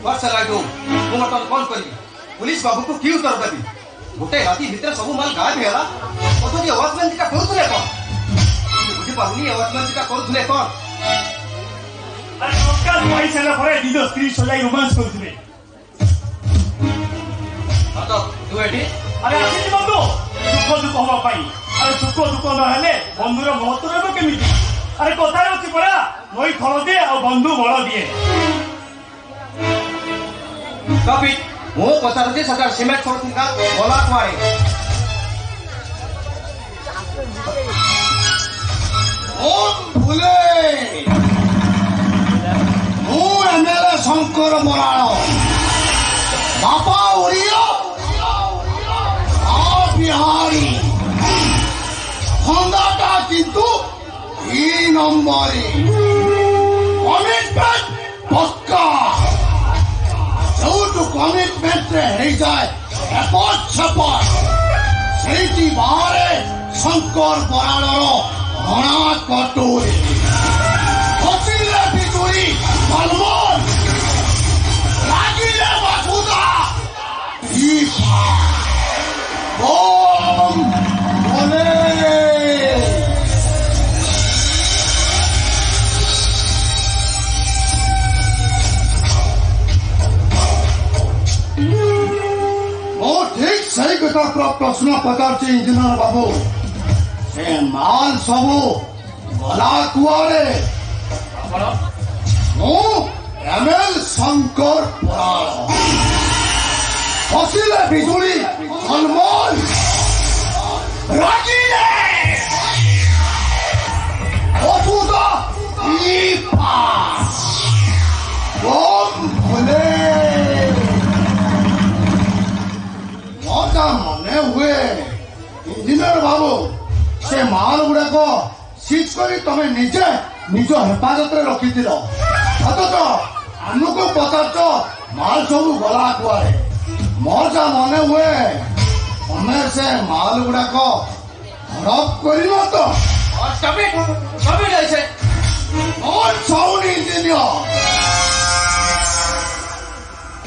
वर्ष लाइटू मु बर्तमान कौन करी पुलिस बाबू को क्यों उत्तर देबी गोटे राति भितर सब माल गायब हेला तो ये वॉचमैन टिका करूथले कोन बुझी पाउनी ये वॉचमैन टिका करूथले कोन अरे लोकल पैसा ला परे दिदो स्त्री सजाई रोमांस करूथले तो तू एठी अरे आसी बंधु दुख हवा पाई अरे दुख न हेले बंधुर महत्व रहबो केमिति अरे कथा अछि परा नई फल दिए और बंधु बळ दिए कभी मु पचारती सकार सिमेंट छोड़ का बोला तुम्हारे ओ भूले मु एमएलए शंकर बराड़ बापा उड़ियो आ बिहारी खंडाटा किंतु ई नंबरी कमिटमेंट पक्का जो कमिटमेंट रे जाए एपट छपट सेठी बाहरे शंकर बराड़र घणा कटोरी खसिले बिजुली बलमन लागिले बासुदा दीपा बम बोले सही कथा प्रश्न पचार इंजीनियर बाबू से माल सबू गला कुआरे एमएल शंकर बराड़ खसिले बिजुली हनुमान रागिले बसुदा दीपा बम भोले मने हुए इंजीनियर बाबू से माल गुड़ाक सीज कर तमें निजे निज हेफाजत रखी अथच आमको पचार माल सब गला कुआरे मोर जा मन हुए तमें से माल गुड़ाक हड़प कर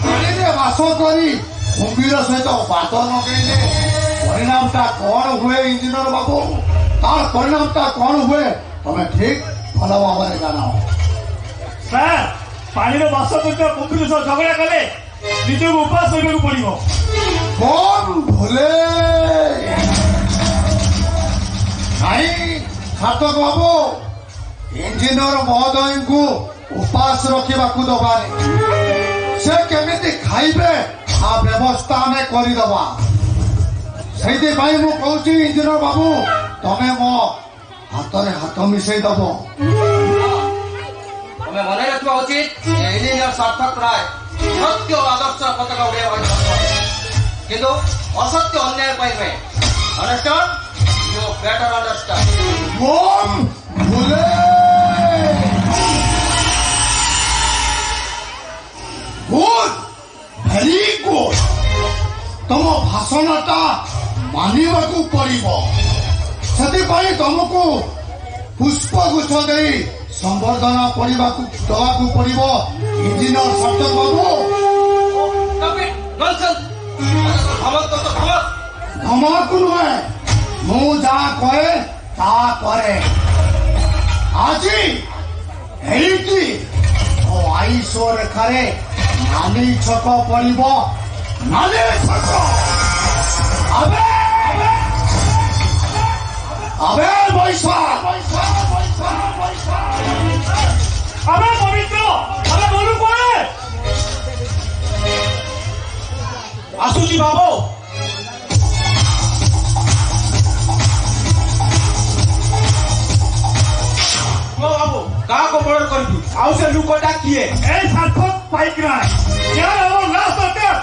इंजीनियर बास करी कुंभीर सहित बात नकले परिणामटा कौन हुए इंजीनियर बाबू तार परिणामटा कौन हुए तुम्हें ठीक भल भाव जान सर पानी बास कर कुंभीर सह झगड़ा कले निज उपास होगा पड़ो कौन भूले नहीं घातक बाबू इंजीनियर महोदय को उपास रखा दबानी से केमिति खाइबे आ व्यवस्था में करदबा से कहूँ इंजीनियर बाबू तमें मो हाथ में हाथ मिसई दब तुम्हें मन रखा उचित इंजीनियर सार्थक राय सत्य आदर्श पताका उड़ाइबा किंतु असत्य अन्याय पाइबे अंडरस्टैंड यू बेटर अंडरस्टैंड बम भूले गुड वेरी गुड तुम भाषणटा मानिबाकू पड़िबो से तुमको पुष्पगुच्छ दे संबर्धना दवाकू पड़िबो इंजीनियर सार्थक बाबू धमक नुहे मु जा कहे ता करे आज आईसो रेखारे नाली छक पड़िबो नाली छक अबे अबे बैशाख अबे पवित्र अबे बोलू कोए आसुची बाबू बाबू का को बड़ करबी आउ से लुकोटा किए ए सार्थक पाइक राय यार अब लास्ट अटैक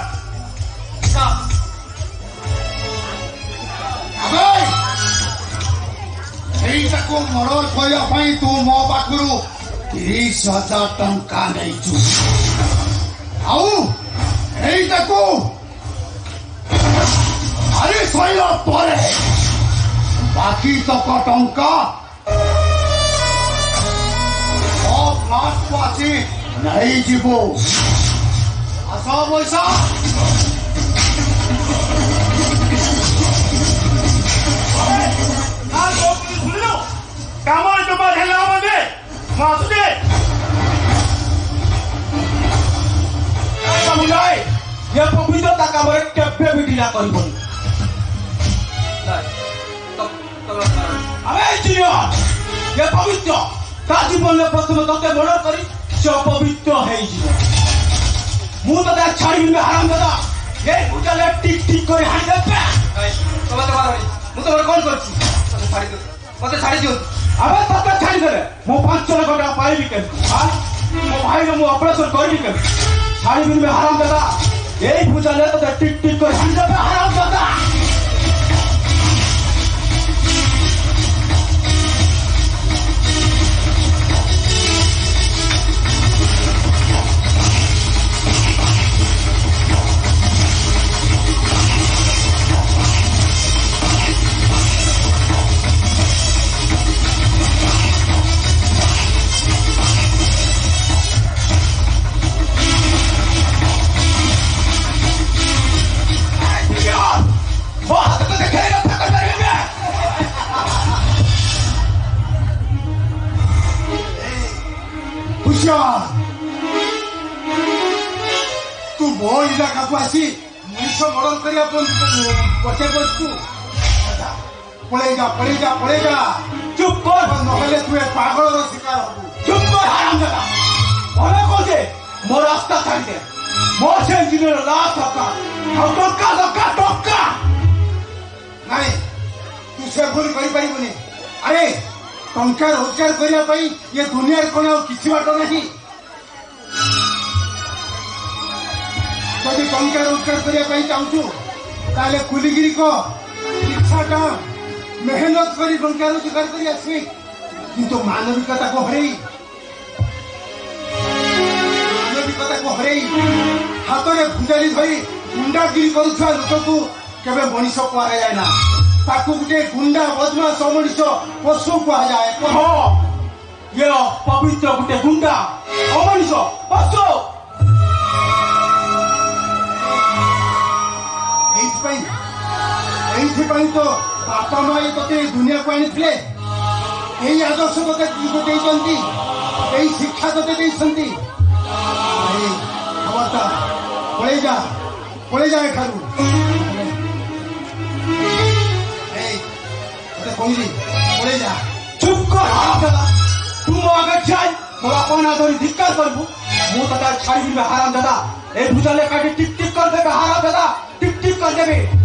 को मर्डर करने तू मो पाखु 30,000 टंका नहीं अरे सैला पर बाकी तक टंका लास्ट को आसी नहीं जीवो ଆସ ପଇସା କାମ ଜମା ହେଲା ମାନେ ମୁଁ ଆସୁଛେ ये पवित्रता कामरे केबे भी ढिला करबनी अबे इंजीनियर ये पवित्र ता जीवन में प्रथम तते मर्डर करी से अपवित्र है जीवन मु तो ता छाड़ी में हराम दादा ये बुझाले टिक टिक करे हां दे तबे तो मारनी मु तो कौन करछी मते छाड़ी दियो अबे तते छाड़ी दे मु 5 घंटा पाइबी के हां मो भाई ने मु ऑपरेशन करबी के छाड़ी में हराम दादा यही बुझाले तो टिक टिक कर हम जब हराम दादा तू मो इलाका को आसी मनुष्य मर्डर करिया पचे बसतु पळे जा चुप कर नहले तू एक पागल रो शिकार हो चुप कर हराम दादा भले को जे मो रास्ता छाड़ी दे मो से इंजीनियर लाख टका नहीं तू से भूल करि परिबनी अरे टंका रोजगार करिया पई ये दुनिया रे कोन किछि बात नहीं जदि टंका रोजगार करिया चाहूँ ताले कुलीगिरी को शिक्षाटा मेहनत करी टंका रोजगार करी आसी किंतु मानविकता को हरई हाथ में भुजाली धरी गुंडागिरी करुवा लोक को केवे मनीष कह जाए ना ताकू गोटे गुंडा बदमाश अमनीष पशु कह जाए ये पवित्र गोटे गुंडा अमनीष पशु तो बापा माँ ते दुनिया को आनी यही आदर्श ते शिक्षा ते खबरदार पड़े जा एठारू कहली पड़े जा चुप कर तू मो आगे जाए मोर अपना धरी धिक्कार करबू मु तो छाड़ी हराम दादा ए भुजाले काटी टिक टिक कर देबे हराम दादा टिक टिक कर देबे